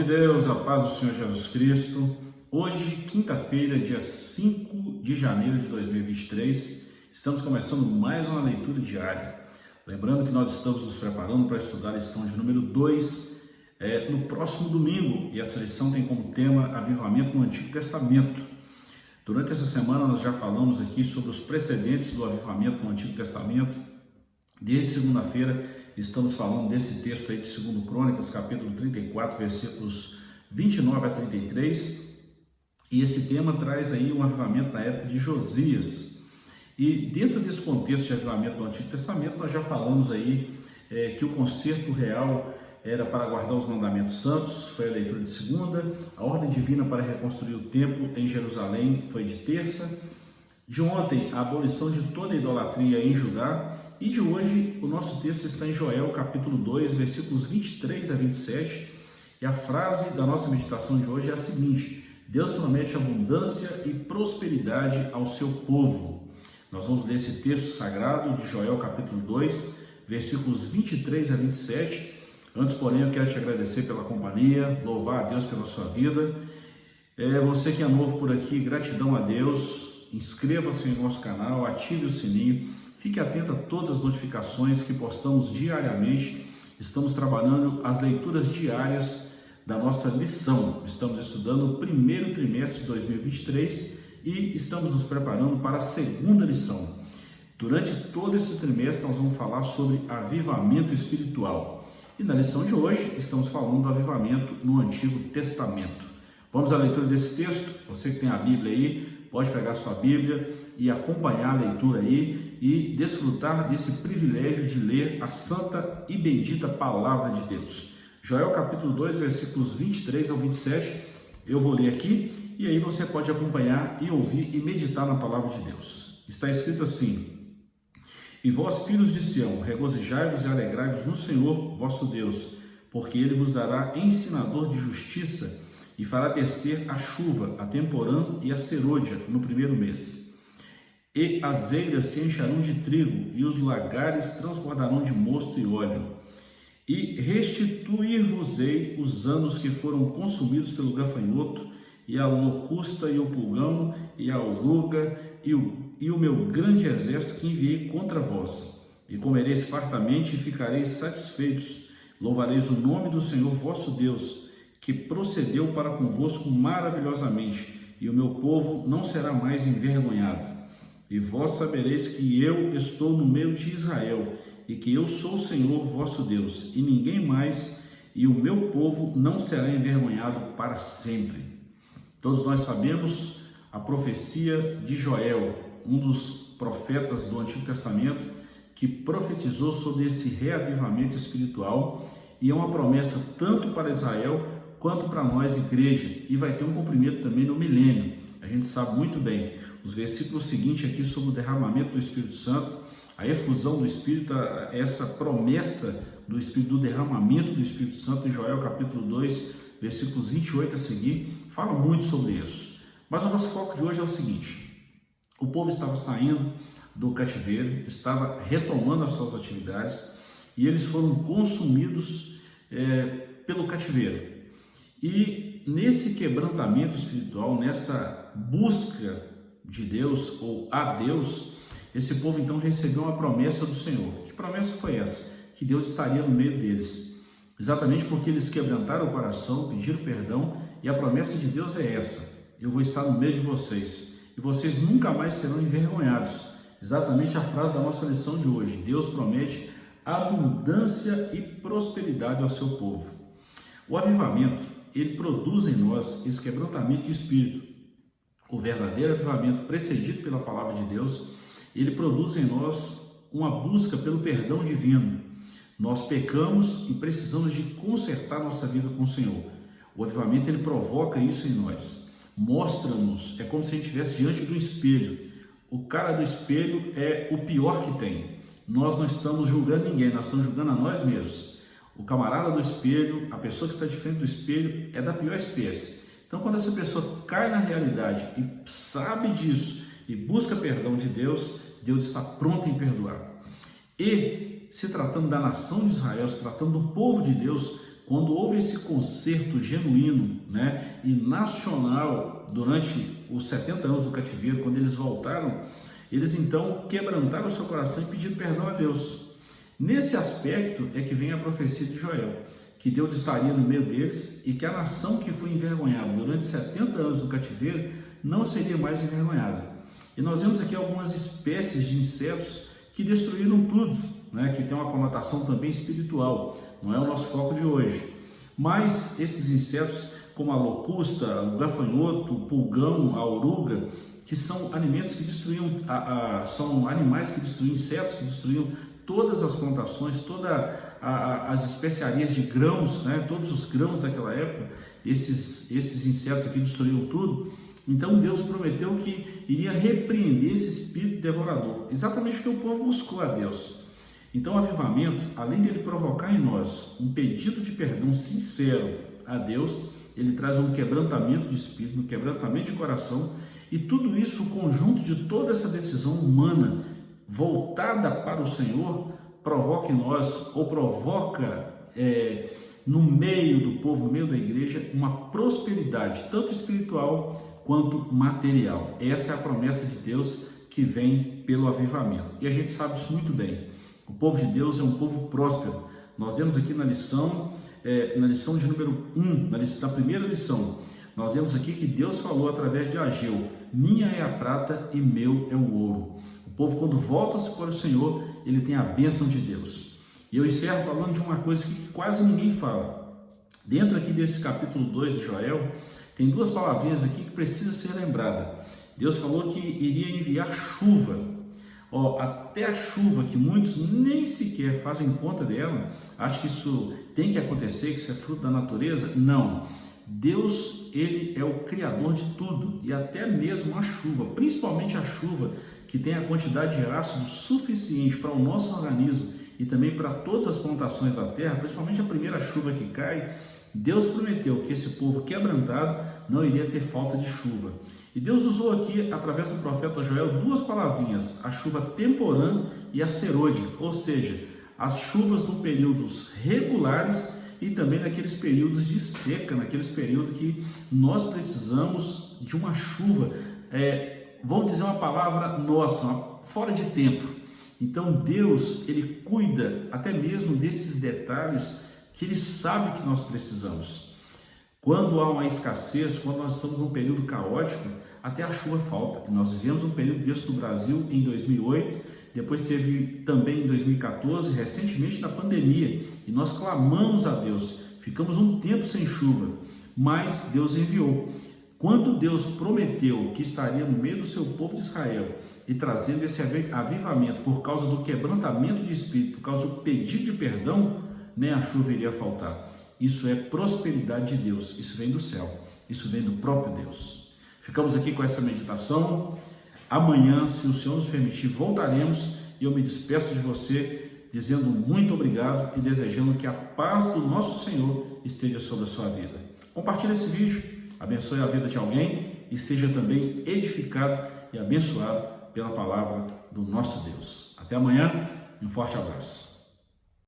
de Deus, a paz do Senhor Jesus Cristo. Hoje, quinta-feira, dia 5 de janeiro de 2023, estamos começando mais uma leitura diária. Lembrando que nós estamos nos preparando para estudar a lição de número 2 no próximo domingo. E essa lição tem como tema Avivamento no Antigo Testamento. Durante essa semana nós já falamos aqui sobre os precedentes do avivamento no Antigo Testamento. Desde segunda-feira estamos falando desse texto aí de 2 Crônicas, capítulo 34, versículos 29 a 33. E esse tema traz aí um avivamento na época de Josias. E dentro desse contexto de avivamento do Antigo Testamento, nós já falamos aí que o concerto real era para guardar os mandamentos santos, foi a leitura de segunda. A ordem divina para reconstruir o templo em Jerusalém foi de terça. De ontem, a abolição de toda a idolatria em Judá. E de hoje, o nosso texto está em Joel, capítulo 2, versículos 23 a 27. E a frase da nossa meditação de hoje é a seguinte: Deus promete abundância e prosperidade ao seu povo. Nós vamos ler esse texto sagrado de Joel, capítulo 2, versículos 23 a 27. Antes, porém, eu quero te agradecer pela companhia, louvar a Deus pela sua vida. Você que é novo por aqui, gratidão a Deus. Inscreva-se em nosso canal, ative o sininho, fique atento a todas as notificações que postamos diariamente. Estamos trabalhando as leituras diárias da nossa lição. Estamos estudando o primeiro trimestre de 2023 e estamos nos preparando para a segunda lição. Durante todo esse trimestre nós vamos falar sobre avivamento espiritual. E na lição de hoje estamos falando do avivamento no Antigo Testamento. Vamos à leitura desse texto. Você que tem a Bíblia aí, pode pegar sua Bíblia e acompanhar a leitura aí e desfrutar desse privilégio de ler a santa e bendita palavra de Deus. Joel capítulo 2, versículos 23 ao 27, eu vou ler aqui e aí você pode acompanhar e ouvir e meditar na palavra de Deus. Está escrito assim: E vós, filhos de Sião, regozijai-vos e alegrai-vos no Senhor vosso Deus, porque Ele vos dará ensinador de justiça e fará descer a chuva, a temporã e a serôdia no primeiro mês. E as eiras se encharão de trigo, e os lagares transbordarão de mosto e óleo. E restituir-vos-ei os anos que foram consumidos pelo gafanhoto, e a locusta, e o pulgão, e a oruga, e o meu grande exército que enviei contra vós. E comereis fartamente e ficareis satisfeitos. Louvareis o nome do Senhor vosso Deus, que procedeu para convosco maravilhosamente, e o meu povo não será mais envergonhado. E vós sabereis que eu estou no meio de Israel, e que eu sou o Senhor vosso Deus, e ninguém mais, e o meu povo não será envergonhado para sempre. Todos nós sabemos a profecia de Joel, um dos profetas do Antigo Testamento, que profetizou sobre esse reavivamento espiritual, e é uma promessa tanto para Israel quanto para nós, igreja, e vai ter um cumprimento também no milênio. A gente sabe muito bem, os versículos seguintes aqui sobre o derramamento do Espírito Santo, a efusão do Espírito, essa promessa do Espírito, do derramamento do Espírito Santo em Joel capítulo 2, versículos 28 a seguir, fala muito sobre isso. Mas o nosso foco de hoje é o seguinte: o povo estava saindo do cativeiro, estava retomando as suas atividades e eles foram consumidos pelo cativeiro. E nesse quebrantamento espiritual, nessa busca de Deus ou a Deus, esse povo então recebeu uma promessa do Senhor. Que promessa foi essa? Que Deus estaria no meio deles. Exatamente porque eles quebrantaram o coração, pediram perdão, e a promessa de Deus é essa: eu vou estar no meio de vocês, e vocês nunca mais serão envergonhados. Exatamente a frase da nossa lição de hoje. Deus promete abundância e prosperidade ao seu povo. O avivamento, ele produz em nós esse quebrantamento de espírito. O verdadeiro avivamento, precedido pela palavra de Deus, ele produz em nós uma busca pelo perdão divino. Nós pecamos e precisamos de consertar nossa vida com o Senhor. O avivamento, ele provoca isso em nós. Mostra-nos, é como se a gente estivesse diante do espelho. O cara do espelho é o pior que tem. Nós não estamos julgando ninguém, nós estamos julgando a nós mesmos. O camarada do espelho, a pessoa que está de frente do espelho, é da pior espécie. Então, quando essa pessoa cai na realidade e sabe disso e busca perdão de Deus, Deus está pronto em perdoar. E, se tratando da nação de Israel, se tratando do povo de Deus, quando houve esse conserto genuíno, né, e nacional durante os 70 anos do cativeiro, quando eles voltaram, eles então quebrantaram o seu coração e pediram perdão a Deus. Nesse aspecto é que vem a profecia de Joel, que Deus estaria no meio deles e que a nação que foi envergonhada durante 70 anos do cativeiro não seria mais envergonhada. E nós vemos aqui algumas espécies de insetos que destruíram tudo, né, que tem uma conotação também espiritual, não é o nosso foco de hoje. Mas esses insetos, como a locusta, o gafanhoto, o pulgão, a oruga, que são alimentos que destruíam, são animais que destruíam, insetos que destruíam todas as plantações, todas as especiarias de grãos, né, todos os grãos daquela época, esses insetos aqui destruíam tudo. Então Deus prometeu que iria repreender esse espírito devorador, exatamente porque o povo buscou a Deus. Então o avivamento, além dele provocar em nós um pedido de perdão sincero a Deus, ele traz um quebrantamento de espírito, um quebrantamento de coração, e tudo isso, o conjunto de toda essa decisão humana voltada para o Senhor, provoca em nós, ou provoca no meio do povo, no meio da igreja, uma prosperidade, tanto espiritual quanto material. Essa é a promessa de Deus que vem pelo avivamento. E a gente sabe isso muito bem. O povo de Deus é um povo próspero. Nós vemos aqui na lição de número 1, na primeira lição, nós vemos aqui que Deus falou através de Ageu: minha é a prata e meu é o ouro. O povo, quando volta-se para o Senhor, ele tem a bênção de Deus. E eu encerro falando de uma coisa que quase ninguém fala. Dentro aqui desse capítulo 2 de Joel, tem duas palavrinhas aqui que precisa ser lembrada. Deus falou que iria enviar chuva. Até a chuva, que muitos nem sequer fazem conta dela, acham que isso tem que acontecer, que isso é fruto da natureza. Não. Deus, ele é o criador de tudo, e até mesmo a chuva, principalmente a chuva que tem a quantidade de ácido suficiente para o nosso organismo e também para todas as plantações da terra, principalmente a primeira chuva que cai. Deus prometeu que esse povo quebrantado não iria ter falta de chuva. E Deus usou aqui, através do profeta Joel, duas palavrinhas: a chuva temporã e a serôdia, ou seja, as chuvas no períodos regulares e também naqueles períodos de seca, naqueles períodos que nós precisamos de uma chuva, vamos dizer uma palavra nossa, fora de tempo. Então Deus, ele cuida até mesmo desses detalhes que ele sabe que nós precisamos. Quando há uma escassez, quando nós estamos num período caótico, até a chuva falta. Nós vivemos um período desse no Brasil em 2008, depois teve também em 2014, recentemente na pandemia, e nós clamamos a Deus, ficamos um tempo sem chuva, mas Deus enviou. Quando Deus prometeu que estaria no meio do seu povo de Israel e trazendo esse avivamento por causa do quebrantamento de espírito, por causa do pedido de perdão, nem a chuva iria faltar. Isso é prosperidade de Deus, isso vem do céu, isso vem do próprio Deus. Ficamos aqui com essa meditação. Amanhã, se o Senhor nos permitir, voltaremos, e eu me despeço de você dizendo muito obrigado e desejando que a paz do nosso Senhor esteja sobre a sua vida. Compartilhe esse vídeo, abençoe a vida de alguém e seja também edificado e abençoado pela palavra do nosso Deus. Até amanhã, um forte abraço.